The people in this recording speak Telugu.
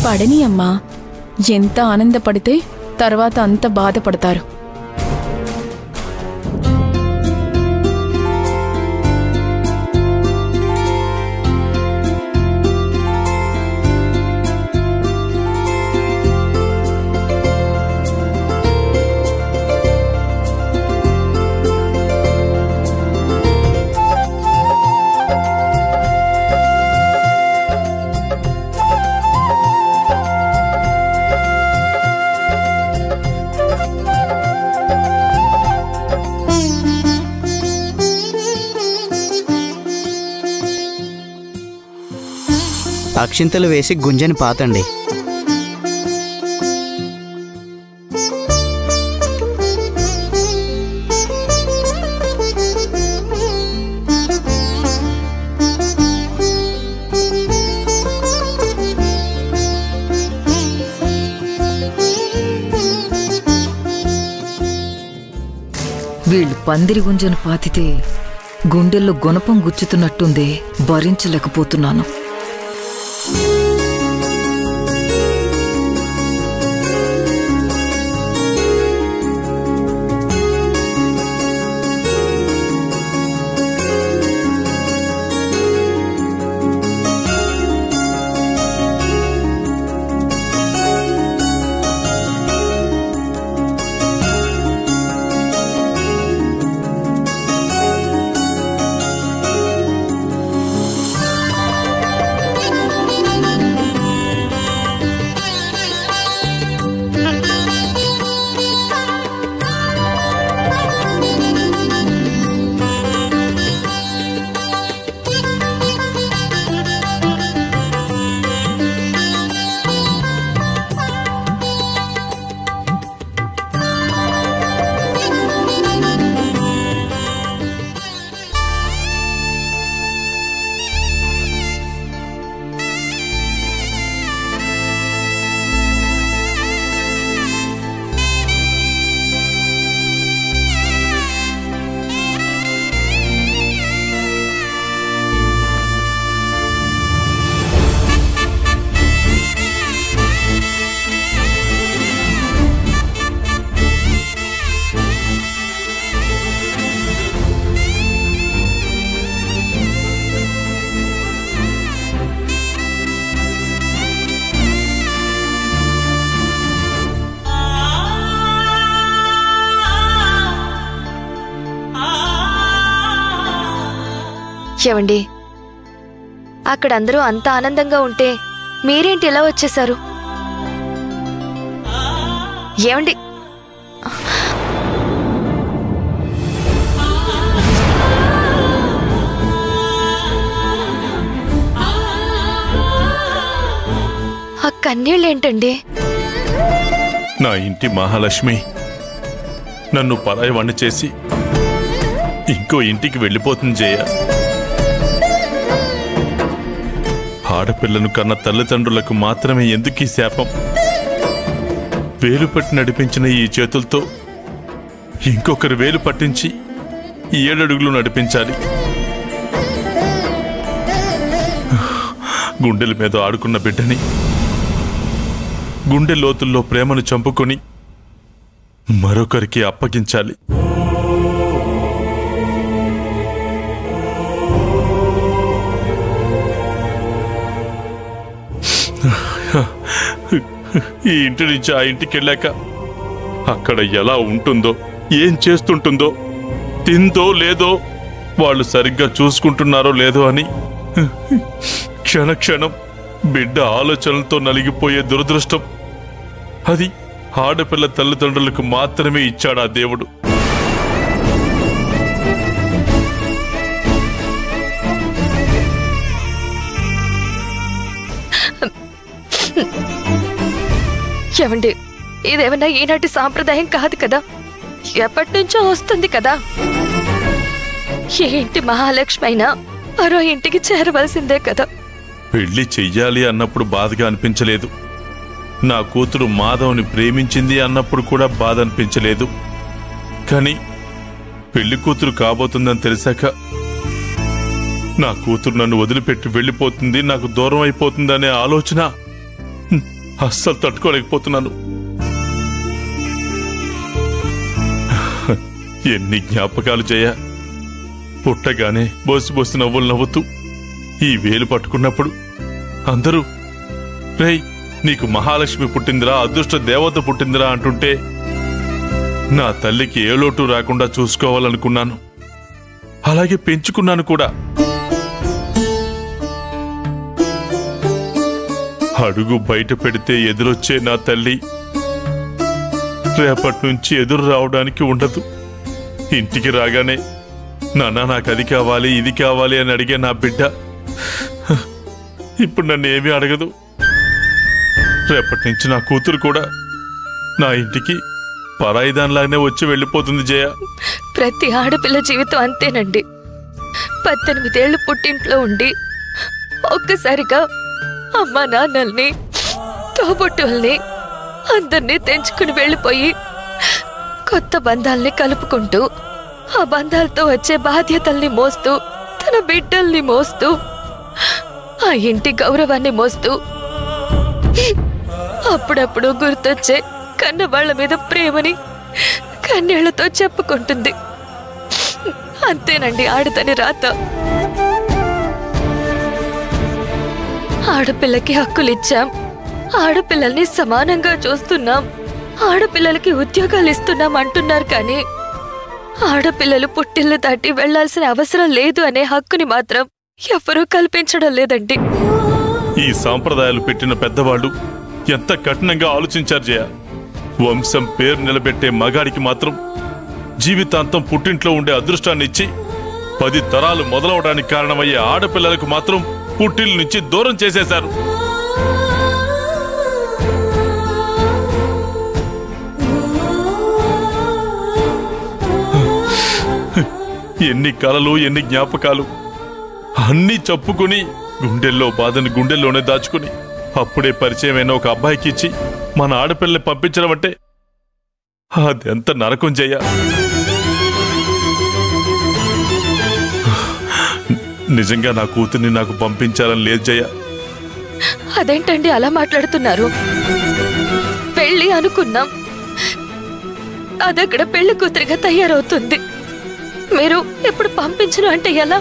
పడని అమ్మా. ఎంత ఆనందపడితే తర్వాత అంత బాధపడతారు. అక్షింతలు వేసి గుంజని పాతండి. వీళ్ళు పందిరి గుంజను పాతితే గుండెల్లో గుణపం గుచ్చుతున్నట్టుందే, భరించలేకపోతున్నాను. ఏవండి, అక్కడ అందరూ అంత ఆనందంగా ఉంటే మీరేంటి ఎలా వచ్చేశారు? ఏవండి, ఆ కన్నీళ్ళేంటండి? నా ఇంటి మహాలక్ష్మి నన్ను పరాయవాణ్ణి చేసి ఇంకో ఇంటికి వెళ్ళిపోతుంది జయ. ఆడపిల్లను కన్న తల్లిదండ్రులకు మాత్రమే ఎందుకు ఈ శాపం? వేలు పట్టి నడిపించిన ఈ చేతులతో ఇంకొకరు వేలు పట్టించి 7 అడుగులు నడిపించాలి. గుండెల మీద ఆడుకున్న బిడ్డని, గుండె లోతుల్లో ప్రేమను చంపుకొని మరొకరికి అప్పగించాలి. ఈ ఇంటి నుంచి ఆ ఇంటికి వెళ్ళాక అక్కడ ఎలా ఉంటుందో, ఏం చేస్తుంటుందో, తిందో లేదో, వాళ్ళు సరిగ్గా చూసుకుంటున్నారో లేదో అని క్షణక్షణం బిడ్డ ఆలోచనలతో నలిగిపోయే దురదృష్టం అది ఆడపిల్ల తల్లిదండ్రులకు మాత్రమే ఇచ్చాడా దేవుడు. ఏవండి, ఇదేమన్నా ఈనాటి సాంప్రదాయం కాదు కదా, ఎప్పటి నుంచో వస్తుంది కదా. ఏ ఇంటి మహాలక్ష్మి అయినా మరో ఇంటికి చేరవలసిందే కదా. పెళ్లి చెయ్యాలి అన్నప్పుడు బాధగా అనిపించలేదు, నా కూతురు మాధవ్ని ప్రేమించింది అన్నప్పుడు కూడా బాధ అనిపించలేదు. కానీ పెళ్లి కూతురు కాబోతుందని తెలిసాక నా కూతురు నన్ను వదిలిపెట్టి వెళ్ళిపోతుంది, నాకు దూరం అయిపోతుందనే ఆలోచన అస్సలు తట్టుకోలేకపోతున్నాను. ఎన్ని జ్ఞాపకాలు జయ. పుట్టగానే బోసి నవ్వులు నవ్వుతూ ఈ వేలు పట్టుకున్నప్పుడు అందరూ రేయ్ నీకు మహాలక్ష్మి పుట్టిందిరా, అదృష్ట దేవత పుట్టిందిరా అంటుంటే నా తల్లికి ఏ లోటు రాకుండా చూసుకోవాలనుకున్నాను. అలాగే పెంచుకున్నాను కూడా. అడుగు బయట పెడితే ఎదురొచ్చే నా తల్లి రేపటి నుంచి ఎదురు రావడానికి ఉండదు. ఇంటికి రాగానే నాన్న నాకు అది కావాలి ఇది కావాలి అని అడిగే నా బిడ్డ ఇప్పుడు నన్ను ఏమీ అడగదు. రేపటి నుంచి నా కూతురు కూడా నా ఇంటికి పరాయిదానిలాగానే వచ్చి వెళ్ళిపోతుంది జయ. ప్రతి ఆడపిల్ల జీవితం అంతేనండి. 18 ఏళ్ళు పుట్టింట్లో ఉండి ఒక్కసారిగా అమ్మా నాన్నల్ని తోబుట్టుల్ని అందరినీ తెంచుకుని వెళ్ళిపోయి కొత్త బంధాల్ని కలుపుకుంటూ ఆ బంధాలతో వచ్చే బాధ్యతల్ని మోస్తూ తన బిడ్డల్ని మోస్తూ ఆ ఇంటి గౌరవాన్ని మోస్తూ అప్పుడప్పుడు గుర్తొచ్చే కన్నవాళ్ల మీద ప్రేమని కన్నీళ్లతో చెప్పుకుంటుంది. అంతేనండి ఆడతని రాత. ఆడపిల్లకి హక్కులిచ్చాం, ఆడపిల్లల్ని సమానంగా చూస్తున్నాం, ఆడపిల్లలకి ఉద్యోగాలు ఇస్తున్నాం అంటున్నారు. కానీ ఆడపిల్లలు పుట్టిల్లు దాటి వెళ్లాల్సిన అవసరం లేదు అనే హక్కుని మాత్రం ఎవరూ కల్పించడం లేదండి. ఈ సాంప్రదాయాలు పెట్టిన పెద్దవాళ్ళు ఎంత కఠినంగా ఆలోచించారు జయ. వంశం పేరు నిలబెట్టే మగాడికి మాత్రం జీవితాంతం పుట్టింట్లో ఉండే అదృష్టాన్ని ఇచ్చి 10 తరాలు మొదలవడానికి కారణమయ్యే ఆడపిల్లలకు మాత్రం పుట్టిల్లు నుంచి దూరం చేసేశారు. ఎన్ని కలలు ఎన్ని జ్ఞాపకాలు అన్నీ చెప్పుకుని గుండెల్లో బాధని గుండెల్లోనే దాచుకుని అప్పుడే పరిచయమైన ఒక అబ్బాయికి ఇచ్చి మన ఆడపిల్లని పంపించడం అంటే అదెంత నరకం జయ. నిజంగా నా కూతుర్ని నాకు పంపించాలని లేదు జయ. అదేంటండి అలా మాట్లాడుతున్నారు? పెళ్లి అనుకున్నాం, అదక్కడ పెళ్లి కూతురిగా తయారవుతుంది. మీరు ఇప్పుడు పంపించను అంటే ఎలా?